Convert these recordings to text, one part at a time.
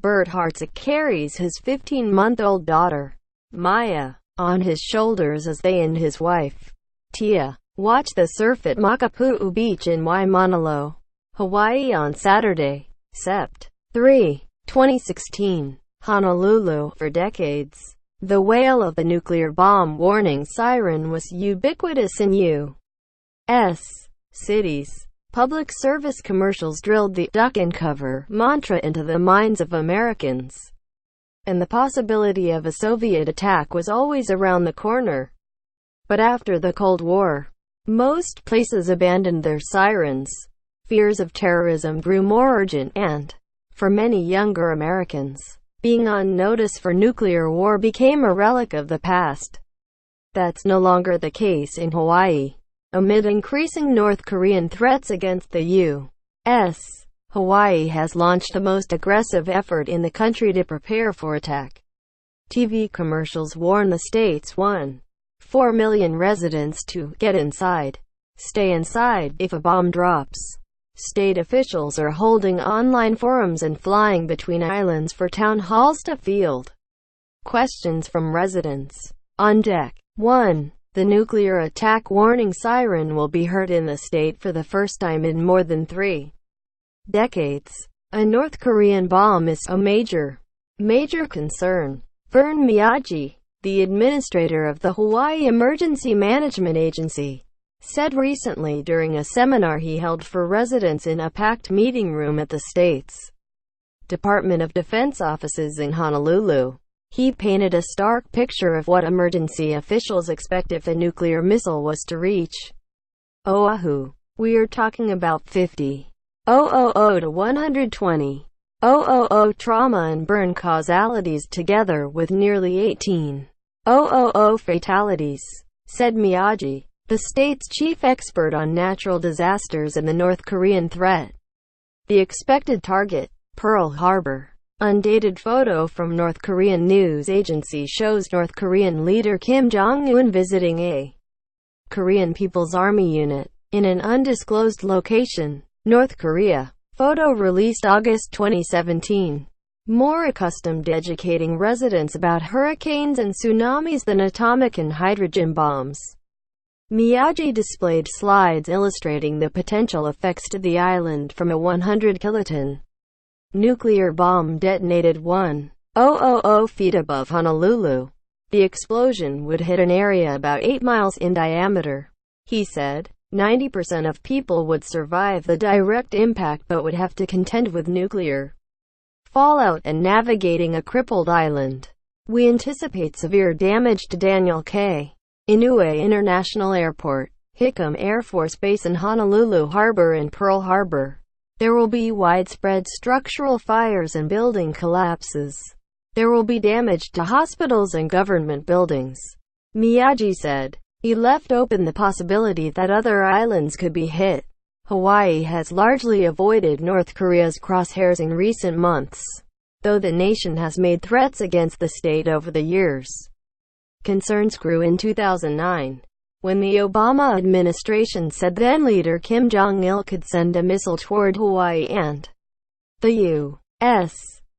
Bert Hartsock carries his 15-month-old daughter, Maya, on his shoulders as they and his wife, Tia, watch the surf at Makapuu Beach in Waimanalo, Hawaii on Saturday, Sept. 3, 2016. Honolulu. For decades, the wail of the nuclear bomb warning siren was ubiquitous in U.S. cities. Public service commercials drilled the "duck and cover" mantra into the minds of Americans, and the possibility of a Soviet attack was always around the corner. But after the Cold War, most places abandoned their sirens. Fears of terrorism grew more urgent, and, for many younger Americans, being on notice for nuclear war became a relic of the past. That's no longer the case in Hawaii. Amid increasing North Korean threats against the U.S., Hawaii has launched the most aggressive effort in the country to prepare for attack. TV commercials warn the state's 1.4 million residents to "get inside, stay inside" if a bomb drops. State officials are holding online forums and flying between islands for town halls to field questions from residents. On deck. 1. The nuclear attack warning siren will be heard in the state for the first time in more than 3 decades. A North Korean bomb is a major concern. Vern Miyagi, the administrator of the Hawaii Emergency Management Agency, said recently during a seminar he held for residents in a packed meeting room at the state's Department of Defense offices in Honolulu. He painted a stark picture of what emergency officials expect if a nuclear missile was to reach Oahu. "We're talking about 50,000 to 120,000 trauma and burn causalities together with nearly 18,000 fatalities," said Miyagi, the state's chief expert on natural disasters and the North Korean threat. The expected target, Pearl Harbor. Undated photo from North Korean news agency shows North Korean leader Kim Jong-un visiting a Korean People's Army unit in an undisclosed location, North Korea. Photo released August 2017. More accustomed to educating residents about hurricanes and tsunamis than atomic and hydrogen bombs, Miyagi displayed slides illustrating the potential effects to the island from a 100-kiloton nuclear bomb detonated 1,000 feet above Honolulu. The explosion would hit an area about 8 miles in diameter. He said, 90% of people would survive the direct impact but would have to contend with nuclear fallout and navigating a crippled island. "We anticipate severe damage to Daniel K. Inouye International Airport, Hickam Air Force Base in Honolulu Harbor and Pearl Harbor. There will be widespread structural fires and building collapses. There will be damage to hospitals and government buildings," Miyagi said. He left open the possibility that other islands could be hit. Hawaii has largely avoided North Korea's crosshairs in recent months, though the nation has made threats against the state over the years. Concerns grew in 2009, when the Obama administration said then-leader Kim Jong-il could send a missile toward Hawaii, and the U.S.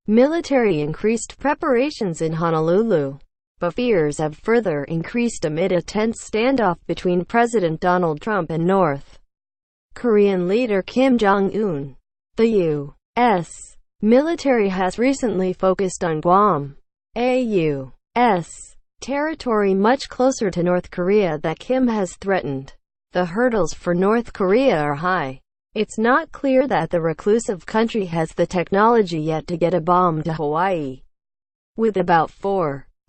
military increased preparations in Honolulu. But fears have further increased amid a tense standoff between President Donald Trump and North Korean leader Kim Jong-un. The U.S. military has recently focused on Guam, a U.S. territory much closer to North Korea that Kim has threatened. The hurdles for North Korea are high. It's not clear that the reclusive country has the technology yet to get a bomb to Hawaii. With about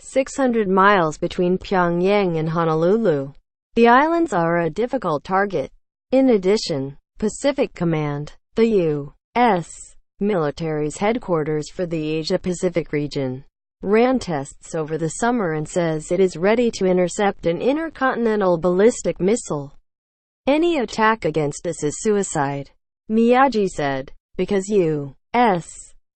600 miles between Pyongyang and Honolulu, the islands are a difficult target. In addition, Pacific Command, the U.S. military's headquarters for the Asia-Pacific region, ran tests over the summer and says it is ready to intercept an intercontinental ballistic missile. "Any attack against us is suicide," Miyagi said, because U.S.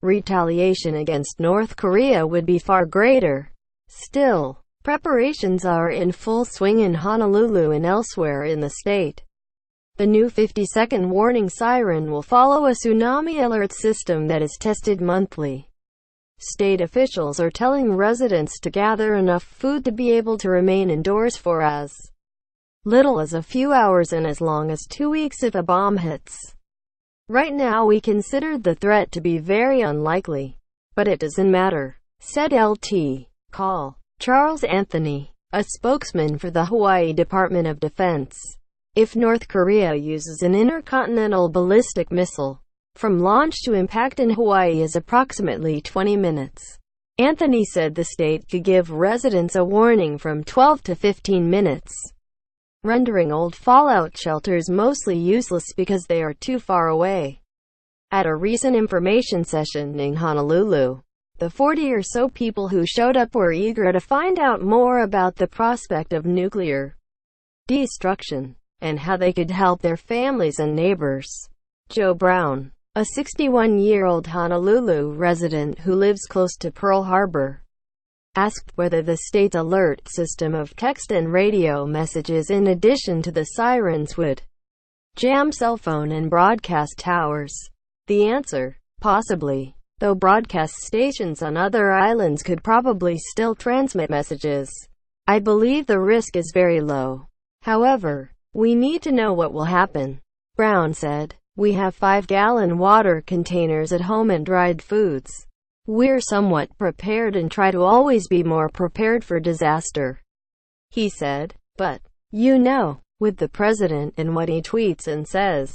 retaliation against North Korea would be far greater. Still, preparations are in full swing in Honolulu and elsewhere in the state. The new 50-second warning siren will follow a tsunami alert system that is tested monthly. State officials are telling residents to gather enough food to be able to remain indoors for as little as a few hours and as long as 2 weeks if a bomb hits. Right now we consider the threat to be very unlikely, but it doesn't matter, said Lt. Col. Charles Anthony, a spokesman for the Hawaii Department of Defense. If North Korea uses an intercontinental ballistic missile, from launch to impact in Hawaii is approximately 20 minutes. Anthony said the state could give residents a warning from 12 to 15 minutes, rendering old fallout shelters mostly useless because they are too far away. At a recent information session in Honolulu, the 40 or so people who showed up were eager to find out more about the prospect of nuclear destruction and how they could help their families and neighbors. Joe Brown, a 61-year-old Honolulu resident who lives close to Pearl Harbor, asked whether the state's alert system of text and radio messages in addition to the sirens would jam cell phone and broadcast towers. The answer: possibly, though broadcast stations on other islands could probably still transmit messages. I believe the risk is very low. However, we need to know what will happen, Brown said. We have 5-gallon water containers at home and dried foods. We're somewhat prepared and try to always be more prepared for disaster, he said. But, with the president and what he tweets and says,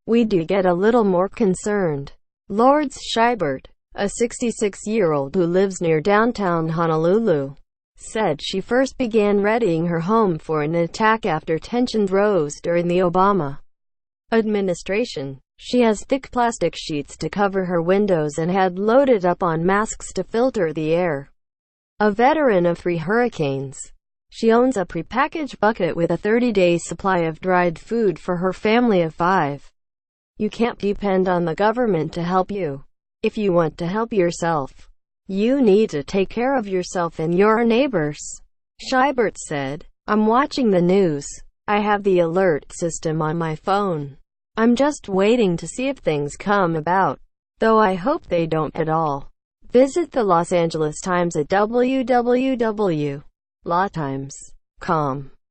we do get a little more concerned. Lourdes Scheibert, a 66-year-old who lives near downtown Honolulu, said she first began readying her home for an attack after tensions rose during the Obama administration. She has thick plastic sheets to cover her windows and had loaded up on masks to filter the air. A veteran of 3 hurricanes, she owns a prepackaged bucket with a 30-day supply of dried food for her family of 5. You can't depend on the government to help you. If you want to help yourself, you need to take care of yourself and your neighbors, Scheibert said. I'm watching the news. I have the alert system on my phone. I'm just waiting to see if things come about, though I hope they don't at all. Visit the Los Angeles Times at www.latimes.com.